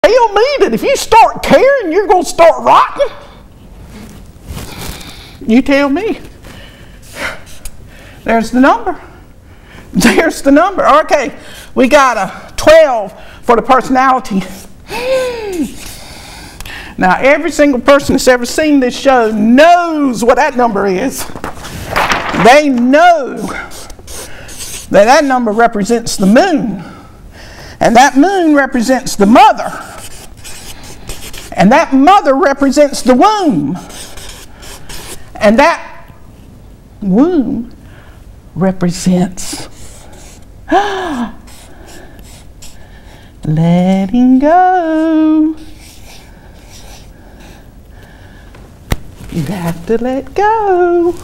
tell me that if you start caring, you're going to start rotting? You tell me. There's the number. There's the number. Okay, we got a 12 for the personality. Now, every single person that's ever seen this show knows what that number is. They know that that number represents the moon. And that moon represents the mother. And that mother represents the womb. And that womb represents letting go. You have to let go.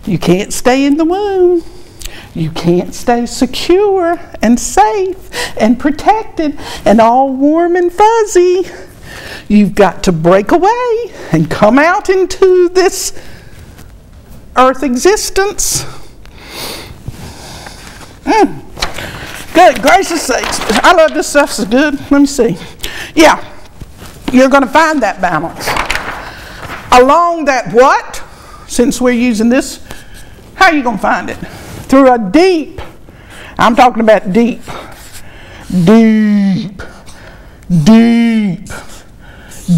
You can't stay in the womb. You can't stay secure and safe and protected and all warm and fuzzy. You've got to break away and come out into this earth existence. Good gracious sakes. I love this stuff so good. Let me see. Yeah, you're going to find that balance. Along that what? Since we're using this, how are you going to find it? Through a deep, I'm talking about deep, deep, deep,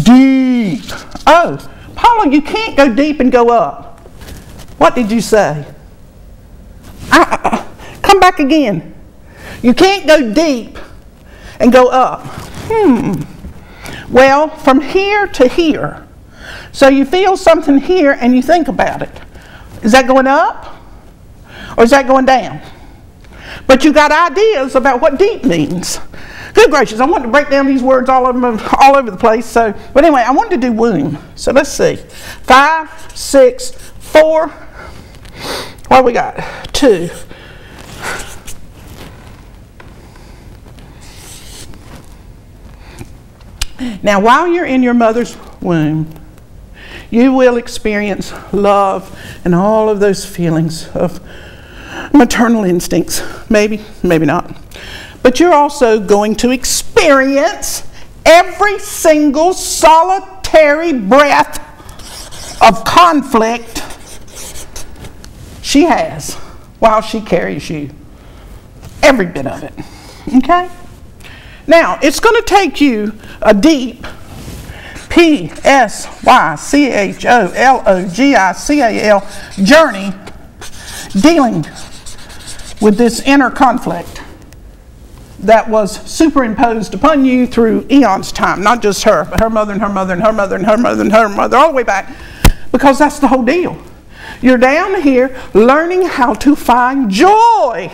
deep. Oh, Paula, you can't go deep and go up. What did you say? Come back again. You can't go deep and go up. Well, from here to here. So you feel something here and you think about it. Is that going up? Or is that going down? But you got ideas about what deep means. Good gracious, I wanted to break down these words all over the place. So, but anyway, I wanted to do womb. So let's see. 5, 6, 4. What we got? 2. Now, while you're in your mother's womb, you will experience love and all of those feelings of maternal instincts. Maybe, maybe not. But you're also going to experience every single solitary breath of conflict she has while she carries you. Every bit of it. Okay? Now, it's going to take you a deep P-S-Y-C-H-O-L-O-G-I-C-A-L journey dealing with this inner conflict that was superimposed upon you through eons time. Not just her, but her mother and her mother and her mother and her mother and her mother, all the way back. Because that's the whole deal. You're down here learning how to find joy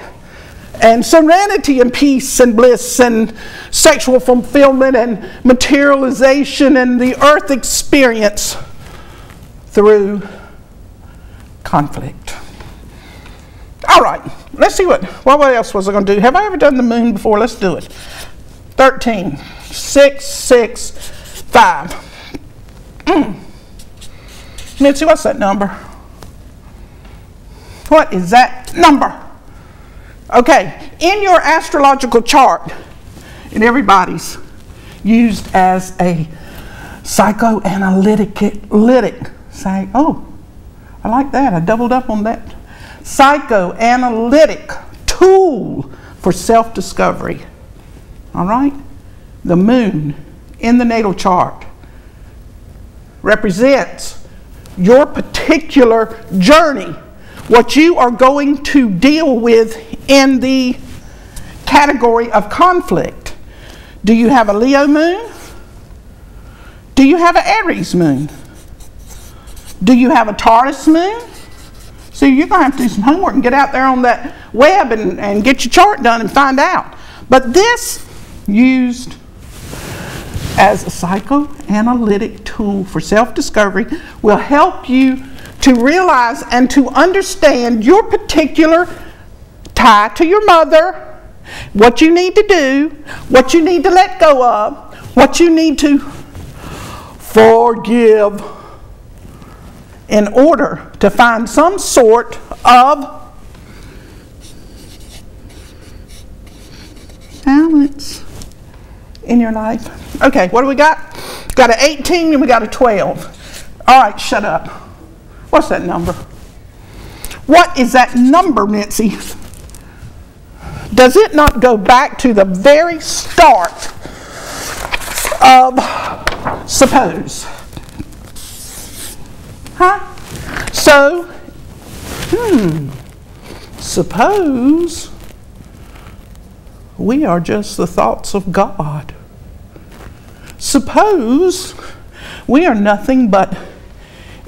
and serenity and peace and bliss and sexual fulfillment and materialization and the earth experience through conflict. All right, let's see what else was I going to do. Have I ever done the moon before? Let's do it. 13, 6, 6, 5. Mitzi, what's that number? What is that number? Okay, in your astrological chart, and everybody's used as a psychoanalytic, oh, I like that, I doubled up on that. Psychoanalytic tool for self-discovery. All right? The moon in the natal chart represents your particular journey, what you are going to deal with in the category of conflict. Do you have a Leo moon? Do you have an Aries moon? Do you have a Taurus moon? So you're going to have to do some homework and get out there on that web and get your chart done and find out. But this, used as a psychoanalytic tool for self-discovery, will help you to realize and to understand your particular tie to your mother, what you need to do, what you need to let go of, what you need to forgive in order to find some sort of balance. in your life? Okay, what do we got? Got an 18 and we got a 12. All right, shut up. What's that number? What is that number, Mitzi? Does it not go back to the very start of suppose? Huh? So, suppose we are just the thoughts of God. Suppose we are nothing but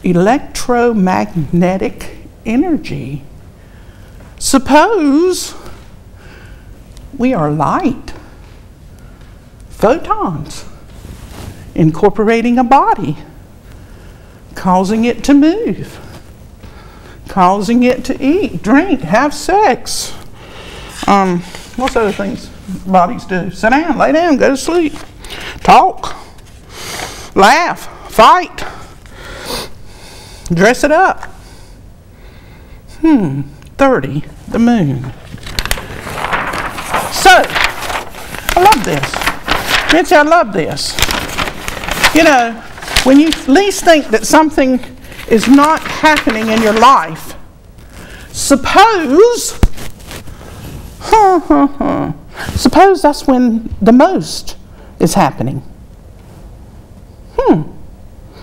electromagnetic energy. Suppose we are light, photons, incorporating a body, causing it to move, causing it to eat, drink, have sex. What's other things bodies do? Sit down, lay down, go to sleep, talk, laugh, fight, dress it up. 30, the moon. So, I love this. Mitzi, I love this. You know, when you least think that something is not happening in your life, suppose, suppose that's when the most is happening.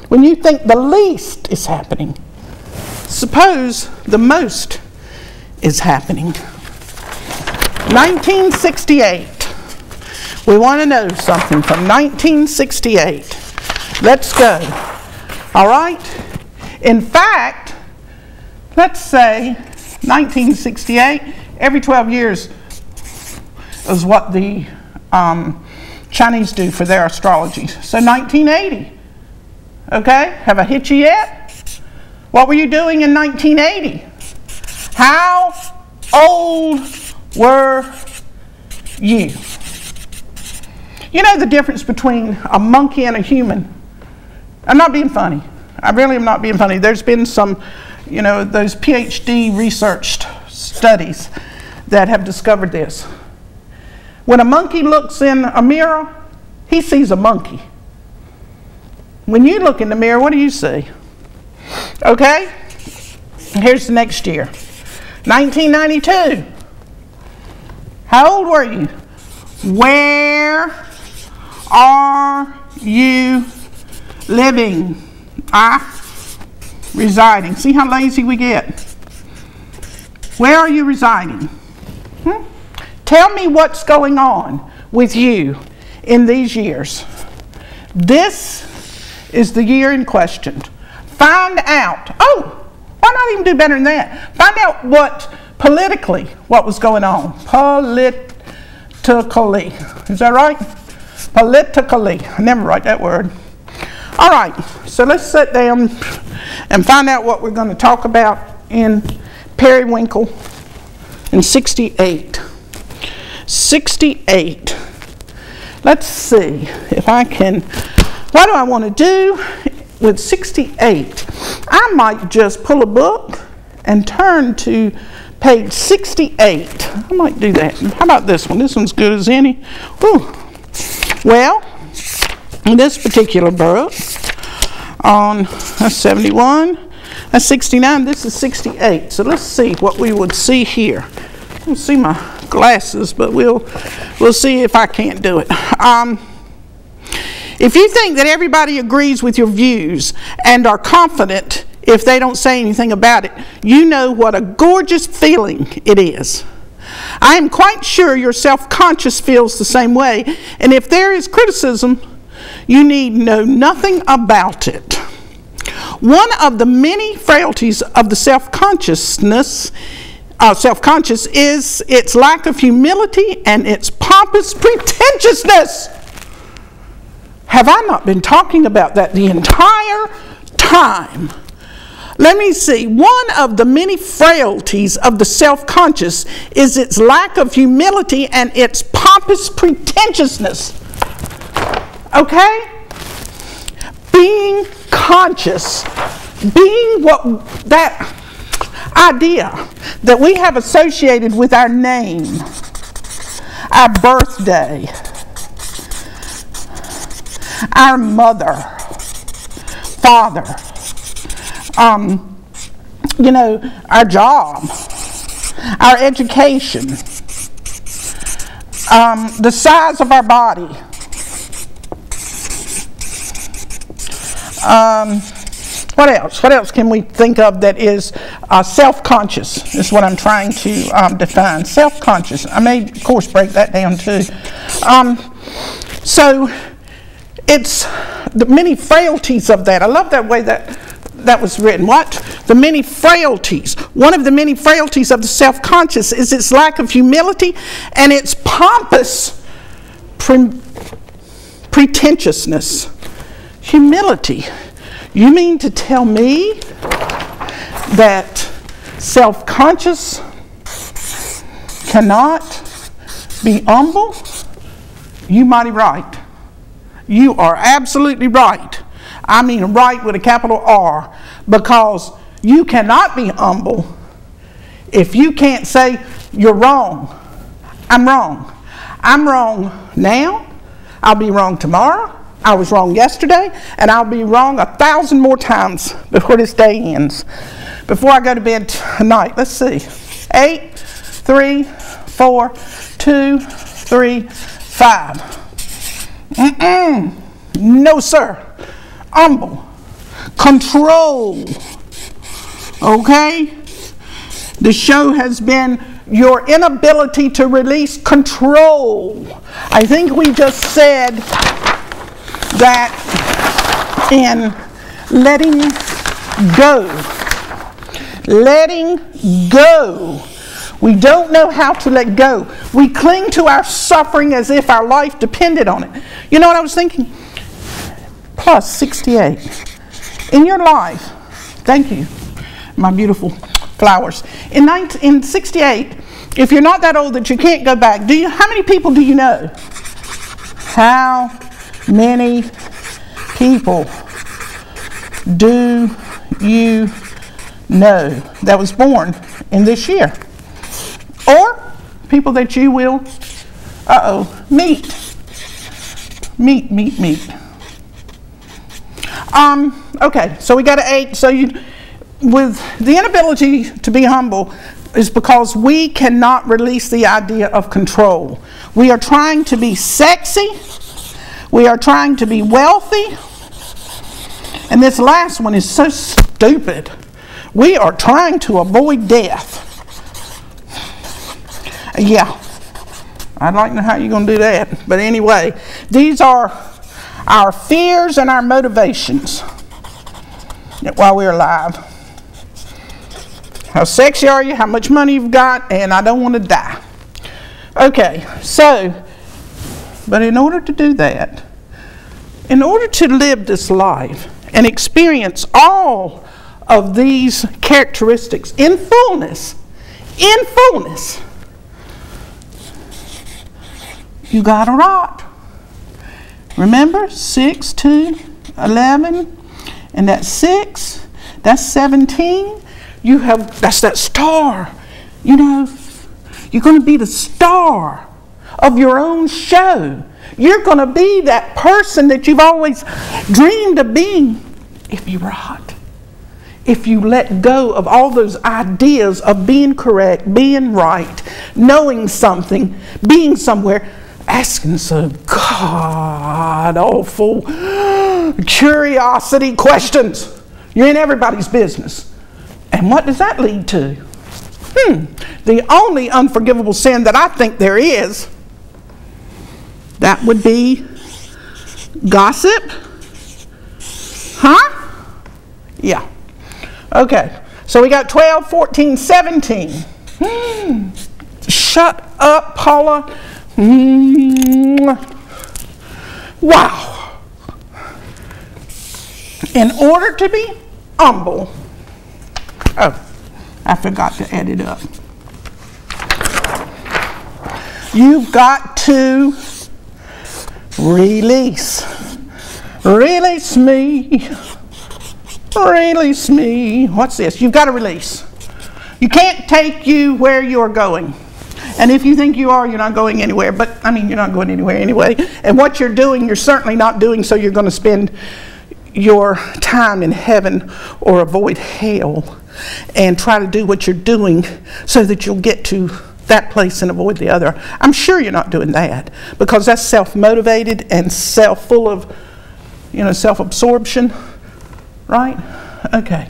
When you think the least is happening, suppose the most is happening. 1968. We want to know something from 1968. Let's go. All right? In fact, let's say 1968, every 12 years is what the Chinese do for their astrology. So 1980. Okay? Have I hit you yet? What were you doing in 1980? How old were you? You know the difference between a monkey and a human? I'm not being funny. I really am not being funny. There's been some, you know, those PhD researched studies that have discovered this. When a monkey looks in a mirror, he sees a monkey. When you look in the mirror, what do you see? Okay? Here's the next year. 1992. How old were you? Where are you living? Residing. See how lazy we get? Where are you residing? Tell me what's going on with you in these years. This is the year in question. Find out. Oh, why not even do better than that? Find out what politically what was going on. Politically. Is that right? Politically. I never write that word. All right. So let's sit down and find out what we're going to talk about in Periwinkle in 68. 68. Let's see if I can. What do I want to do with 68? I might just pull a book and turn to page 68. I might do that. How about this one? This one's good as any. Ooh. Well, in this particular book, on that's 71, that's 69, this is 68. So let's see what we would see here. I don't see my glasses, but we'll see if I can't do it. If you think that everybody agrees with your views and are confident if they don't say anything about it, you know what a gorgeous feeling it is. I am quite sure your self-conscious feels the same way, and if there is criticism, you need know nothing about it. One of the many frailties of the self-conscious is its lack of humility and its pompous pretentiousness. Have I not been talking about that the entire time? Let me see. One of the many frailties of the self-conscious is its lack of humility and its pompous pretentiousness. Okay? Being conscious, being what that idea that we have associated with our name, our birthday, our mother, father, you know, our job, our education, the size of our body, what else? What else can we think of that is self-conscious is what I'm trying to define. Self-conscious. I may, of course, break that down too. So it's the many frailties of that. I love that way that was written. What? The many frailties. One of the many frailties of the self-conscious is its lack of humility and its pompous pretentiousness. Humility. You mean to tell me that self-conscious cannot be humble? You mighty right. You are absolutely right. I mean right with a capital R, because you cannot be humble if you can't say you're wrong. I'm wrong. I'm wrong now. I'll be wrong tomorrow. I was wrong yesterday, and I'll be wrong 1,000 more times before this day ends. Before I go to bed tonight, let's see. 8, 3, 4, 2, 3, 5. No, sir. Humble. Control. Okay? The show has been your inability to release control. I think we just said that in letting go. Letting go. We don't know how to let go. We cling to our suffering as if our life depended on it. You know what I was thinking? Plus 68. In your life, thank you, my beautiful flowers. In 68, if you're not that old that you can't go back, how many people do you know? How many people do you know that was born in this year? Or people that you will, meet. Okay, so we got to 8. So with the inability to be humble is because we cannot release the idea of control. We are trying to be sexy. We are trying to be wealthy. And this last one is so stupid. We are trying to avoid death. Yeah, I'd like to know how you're going to do that. But anyway, these are our fears and our motivations while we're alive. How sexy are you? How much money you've got? And I don't want to die. Okay, so, but in order to do that, in order to live this life and experience all of these characteristics in fullness, you got to rot. Remember, 6, 2, 11, and that's 6, that's 17. That's that star. You know, you're going to be the star of your own show. You're going to be that person that you've always dreamed of being if you rot. If you let go of all those ideas of being correct, being right, knowing something, being somewhere, asking some god-awful curiosity questions. You're in everybody's business. And what does that lead to? The only unforgivable sin that I think there is, that would be gossip. Huh? Yeah. Okay. So we got 12, 14, 17. Shut up, Paula. Wow. In order to be humble. Oh, I forgot to add it up. You've got to release. Release me. Release me. What's this? You've got to release. You can't take you where you're going. And if you think you are, you're not going anywhere. But, I mean, you're not going anywhere anyway. And what you're doing, you're certainly not doing so you're going to spend your time in heaven or avoid hell, and try to do what you're doing so that you'll get to that place and avoid the other. I'm sure you're not doing that, because that's self-motivated and full of, self-absorption, right? Okay.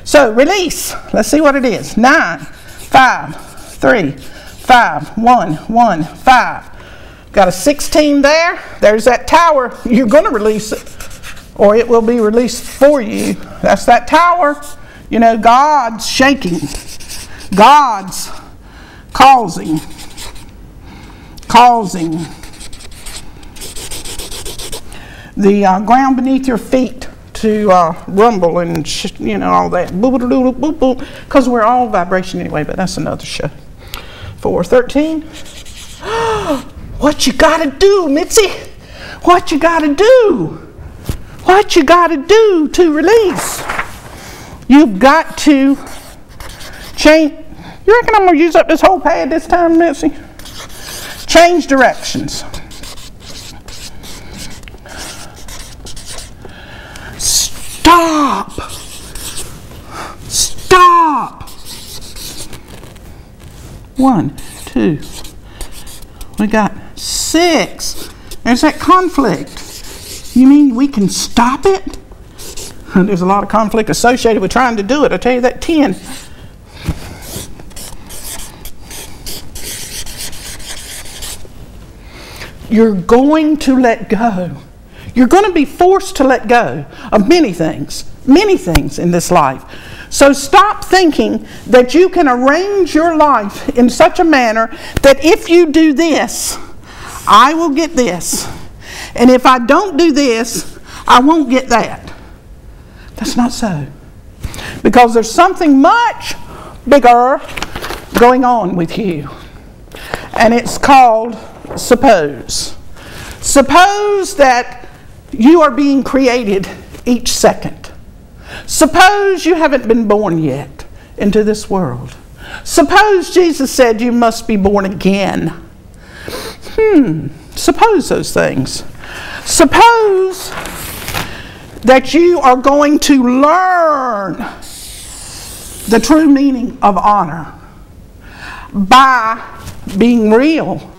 So release. Let's see what it is. 9, 5, 3, 5, 1, 1, 5. Got a 16 there. There's that tower. You're going to release it, or it will be released for you. That's that tower. God's shaking. God's causing the ground beneath your feet to rumble and all that, because we're all vibration anyway. But that's another show. 4:13. What you gotta do, Mitzi? What you gotta do? What you gotta do to release? You've got to change. You reckon I'm going to use up this whole pad this time, Mitzi? Change directions. Stop. Stop. 1, 2. We got 6. There's that conflict. You mean we can stop it? There's a lot of conflict associated with trying to do it. I tell you that. 10. You're going to let go. You're going to be forced to let go of many things in this life. So stop thinking that you can arrange your life in such a manner that if you do this, I will get this. And if I don't do this, I won't get that. That's not so. Because there's something much bigger going on with you. And it's called suppose. Suppose that you are being created each second. Suppose you haven't been born yet into this world. Suppose Jesus said you must be born again. Suppose those things. Suppose that you are going to learn the true meaning of honor by being real